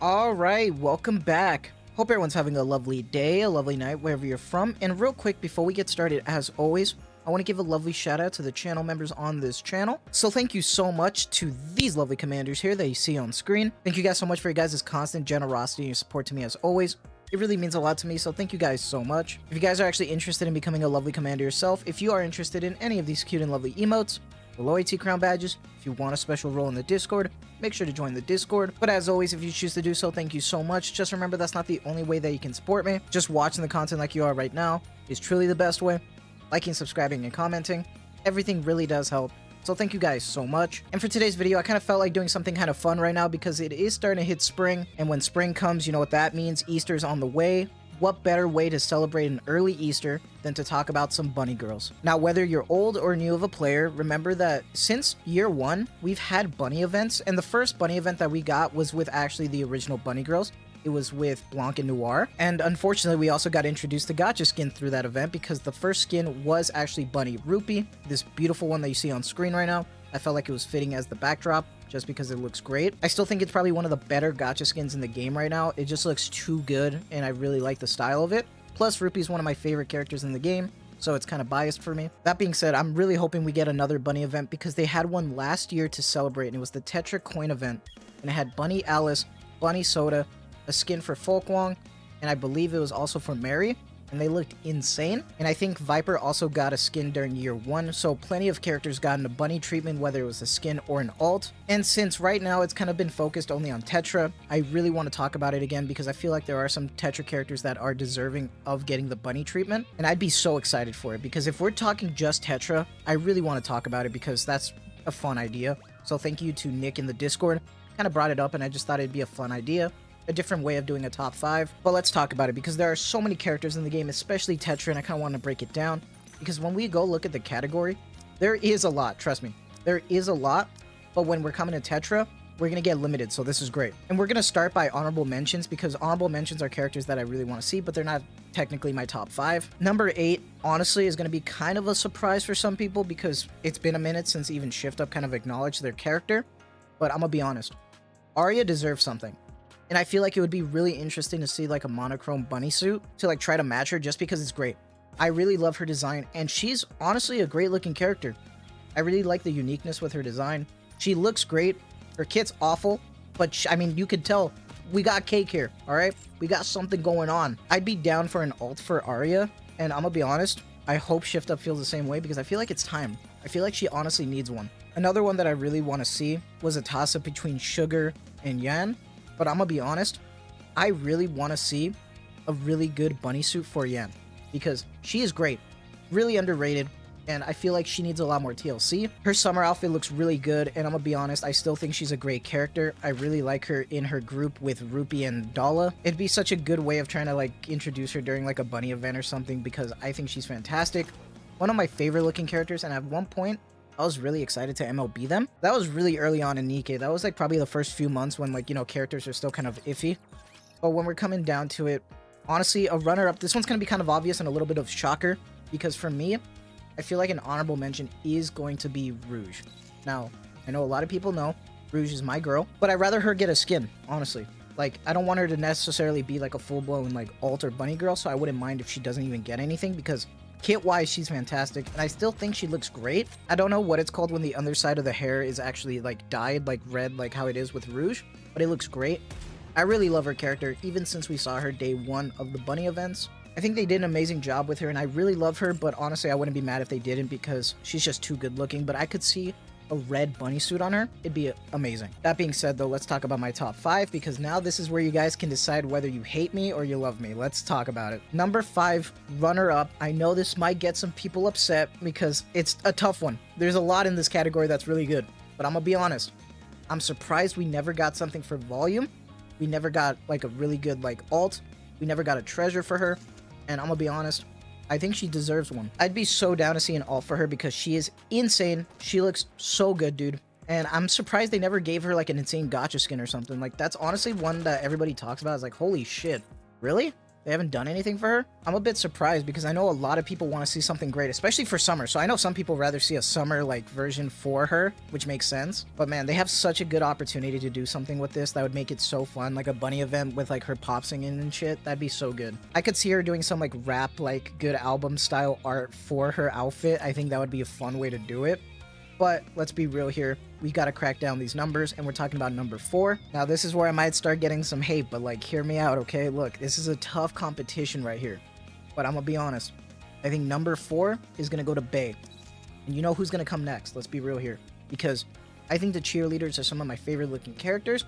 All right, welcome back. Hope everyone's having a lovely day, a lovely night, wherever you're from. And real quick, before we get started, as always, I want to give a lovely shout out to the channel members on this channel. So thank you so much to these lovely commanders here that you see on screen. Thank you guys so much for your guys' constant generosity and your support to me as always. It really means a lot to me, so thank you guys so much. If you guys are actually interested in becoming a lovely commander yourself, if you are interested in any of these cute and lovely emotes, the loyalty crown badges, if you want a special role in the Discord, make sure to join the Discord. But as always, if you choose to do so, thank you so much. Just remember, that's not the only way that you can support me. Just watching the content like you are right now is truly the best way. Liking, subscribing, and commenting, everything really does help. So thank you guys so much. And for today's video, I kind of felt like doing something kind of fun right now because it is starting to hit spring. And when spring comes, you know what that means. Easter's on the way. What better way to celebrate an early Easter than to talk about some bunny girls? Now, whether you're old or new of a player, remember that since year one, we've had bunny events. And the first bunny event that we got was with actually the original bunny girls. It was with Blanc and Noir. And unfortunately, we also got introduced to Gacha skin through that event because the first skin was actually Bunny Rupee, this beautiful one that you see on screen right now. I felt like it was fitting as the backdrop just because it looks great. I still think it's probably one of the better Gacha skins in the game right now. It just looks too good and I really like the style of it. Plus, Rupee is one of my favorite characters in the game, so it's kind of biased for me. That being said, I'm really hoping we get another bunny event because they had one last year to celebrate, and it was the Tetra coin event. And it had Bunny Alice, Bunny Soda, a skin for Folkwong, and I believe it was also for Mary, and they looked insane. And I think Viper also got a skin during year one, so plenty of characters got a bunny treatment, whether it was a skin or an alt. And since right now it's kind of been focused only on Tetra, I really want to talk about it again because I feel like there are some Tetra characters that are deserving of getting the bunny treatment, and I'd be so excited for it because if we're talking just Tetra, I really want to talk about it because that's a fun idea. So thank you to Nick in the Discord, kind of brought it up and I just thought it'd be a fun idea. A different way of doing a top 5, but let's talk about it because there are so many characters in the game, especially Tetra, and I kind of want to break it down because when we go look at the category, there is a lot, trust me, there is a lot, but when we're coming to Tetra, we're going to get limited, so this is great. And we're going to start by honorable mentions because honorable mentions are characters that I really want to see, but they're not technically my top 5. Number 8, honestly, is going to be kind of a surprise for some people because it's been a minute since even Shift Up kind of acknowledged their character, but I'm going to be honest, Arya deserves something. And I feel like it would be really interesting to see like a monochrome bunny suit to like try to match her just because it's great. I really love her design and she's honestly a great looking character. I really like the uniqueness with her design. She looks great. Her kit's awful, but I mean, you could tell we got cake here, all right? We got something going on. I'd be down for an alt for Arya, and I'm gonna be honest, I hope Shift Up feels the same way because I feel like it's time. I feel like she honestly needs one. Another one that I really want to see was a toss-up between Sugar and Yan. But I'm gonna be honest, I really want to see a really good bunny suit for Yan because she is great, really underrated, and I feel like she needs a lot more TLC. Her summer outfit looks really good, and I'm gonna be honest, I still think she's a great character. I really like her in her group with Rupee and Dala. It'd be such a good way of trying to like introduce her during like a bunny event or something because I think she's fantastic. One of my favorite looking characters, and at one point, I was really excited to MLB them. That was really early on in Nikke. That was like probably the first few months when like, you know, characters are still kind of iffy. But when we're coming down to it, honestly, a runner-up, this one's going to be kind of obvious and a little bit of shocker. Because for me, I feel like an honorable mention is going to be Rouge. Now, I know a lot of people know Rouge is my girl, but I'd rather her get a skin, honestly. Like, I don't want her to necessarily be like a full-blown like alt or bunny girl, so I wouldn't mind if she doesn't even get anything because kit-wise, she's fantastic, and I still think she looks great. I don't know what it's called when the underside of the hair is actually, like, dyed, like, red, like how it is with Rouge, but it looks great. I really love her character, even since we saw her day 1 of the bunny events. I think they did an amazing job with her, and I really love her, but honestly, I wouldn't be mad if they didn't because she's just too good-looking, but I could see a red bunny suit on her. It'd be amazing. That being said, though, let's talk about my top 5 because now this is where you guys can decide whether you hate me or you love me. Let's talk about it. Number 5, runner-up. I know this might get some people upset because it's a tough one. There's a lot in this category that's really good, but I'm gonna be honest. I'm surprised we never got something for volume. We never got like a really good like alt. We never got a treasure for her, and I'm gonna be honest, I think she deserves one. I'd be so down to see an alt for her because she is insane. She looks so good, dude. And I'm surprised they never gave her like an insane gacha skin or something. Like, that's honestly one that everybody talks about. Is like, holy shit, really? They haven't done anything for her. I'm a bit surprised because I know a lot of people want to see something great, especially for summer. So I know some people rather see a summer like version for her, which makes sense. But man, they have such a good opportunity to do something with this that would make it so fun, like a bunny event with like her pop singing and shit. That'd be so good. I could see her doing some like rap, like good album style art for her outfit. I think that would be a fun way to do it. But let's be real here. We got to crack down these numbers, and we're talking about number 4. Now, this is where I might start getting some hate, but like, hear me out, okay? Look, this is a tough competition right here. But I'm gonna be honest. I think number 4 is gonna go to Bae. And you know who's gonna come next. Let's be real here. Because I think the cheerleaders are some of my favorite looking characters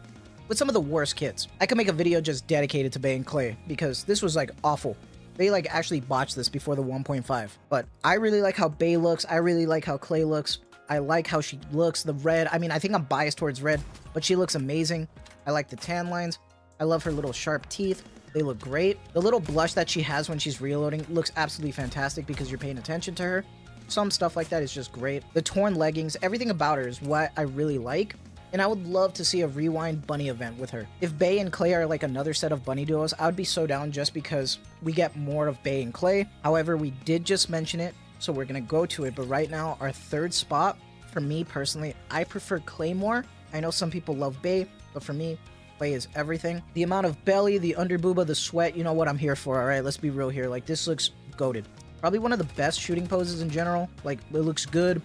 with some of the worst kits. I could make a video just dedicated to Bae and Clay because this was like awful. They like actually botched this before the 1.5. But I really like how Bae looks. I really like how Clay looks. I like how she looks, the red. I mean, I think I'm biased towards red, but she looks amazing. I like the tan lines. I love her little sharp teeth. They look great. The little blush that she has when she's reloading looks absolutely fantastic because you're paying attention to her. Some stuff like that is just great. The torn leggings, everything about her is what I really like. And I would love to see a rewind bunny event with her. If Bae and Clay are like another set of bunny duos, I would be so down just because we get more of Bae and Clay. However, we did just mention it, so we're gonna go to it. But right now, our third spot, for me personally, I prefer Clay more. I know some people love Bae, but for me, Clay is everything. The amount of belly, the under booba, the sweat, you know what I'm here for, alright? Let's be real here. Like, this looks goated. Probably one of the best shooting poses in general. Like, it looks good.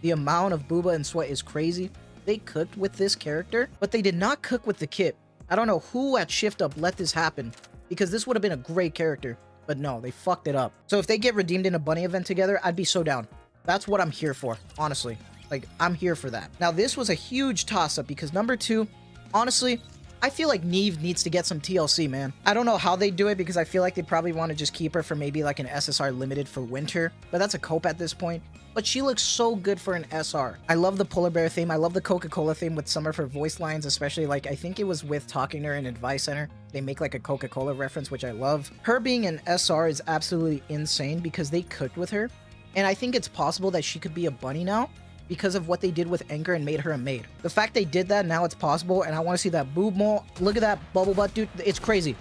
The amount of booba and sweat is crazy. They cooked with this character, but they did not cook with the kit. I don't know who at Shift Up let this happen, because this would have been a great character. But no, they fucked it up. So if they get redeemed in a bunny event together, I'd be so down. That's what I'm here for, honestly. Like, I'm here for that. Now, this was a huge toss-up because number 2, honestly, I feel like Neve needs to get some TLC, man. I don't know how they do it because I feel like they probably want to just keep her for maybe like an SSR limited for winter, but that's a cope at this point. But she looks so good for an SR. I love the polar bear theme. I love the Coca-Cola theme with some of her voice lines, especially like, I think it was with Talking to Her in Advice Center. They make like a Coca-Cola reference, which I love. Her being an SR is absolutely insane because they cooked with her. And I think it's possible that she could be a bunny now because of what they did with Anchor and made her a maid. The fact they did that, now it's possible, and I want to see that boob mole. Look at that bubble butt, dude. It's crazy.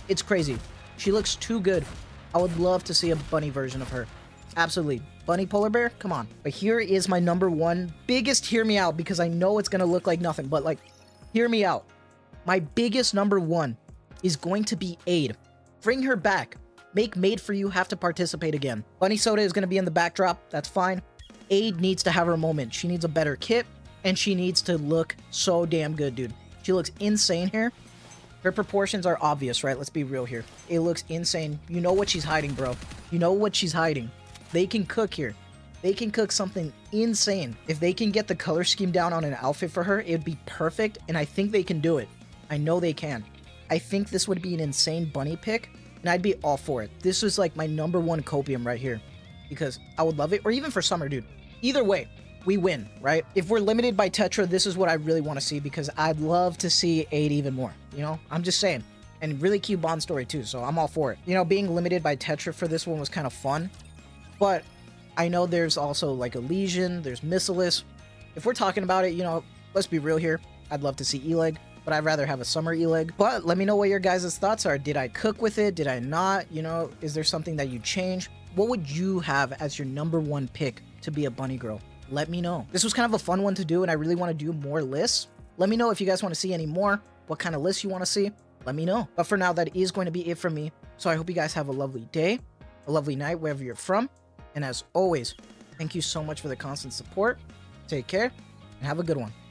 It's crazy. She looks too good. I would love to see a bunny version of her. Absolutely. Bunny polar bear? Come on. But here is my number 1. Biggest hear me out because I know it's going to look like nothing, but like, hear me out. My biggest number 1 is going to be Aid. Bring her back. Make Made For You have to participate again. Bunny Soda is going to be in the backdrop. That's fine. Aid needs to have her moment. She needs a better kit, and she needs to look so damn good, dude. She looks insane here. Her proportions are obvious, right? Let's be real here. It looks insane. You know what she's hiding, bro. You know what she's hiding. They can cook here. They can cook something insane. If they can get the color scheme down on an outfit for her, it would be perfect, and I think they can do it. I know they can. I think this would be an insane bunny pick, and I'd be all for it. This is like my number 1 copium right here, because I would love it, or even for summer, dude. Either way, we win, right? If we're limited by Tetra, this is what I really want to see, because I'd love to see 8 even more, you know? I'm just saying. And really cute Bond story too, so I'm all for it. You know, being limited by Tetra for this one was kind of fun, but I know there's also like Elysian, there's Missilus. If we're talking about it, you know, let's be real here. I'd love to see E-Leg, but I'd rather have a summer E-Leg. But let me know what your guys' thoughts are. Did I cook with it? Did I not? You know, is there something that you change? What would you have as your number 1 pick to be a bunny girl? Let me know. This was kind of a fun one to do, and I really want to do more lists. Let me know if you guys want to see any more, what kind of lists you want to see. Let me know. But for now, that is going to be it from me. So I hope you guys have a lovely day, a lovely night, wherever you're from. And as always, thank you so much for the constant support. Take care and have a good one.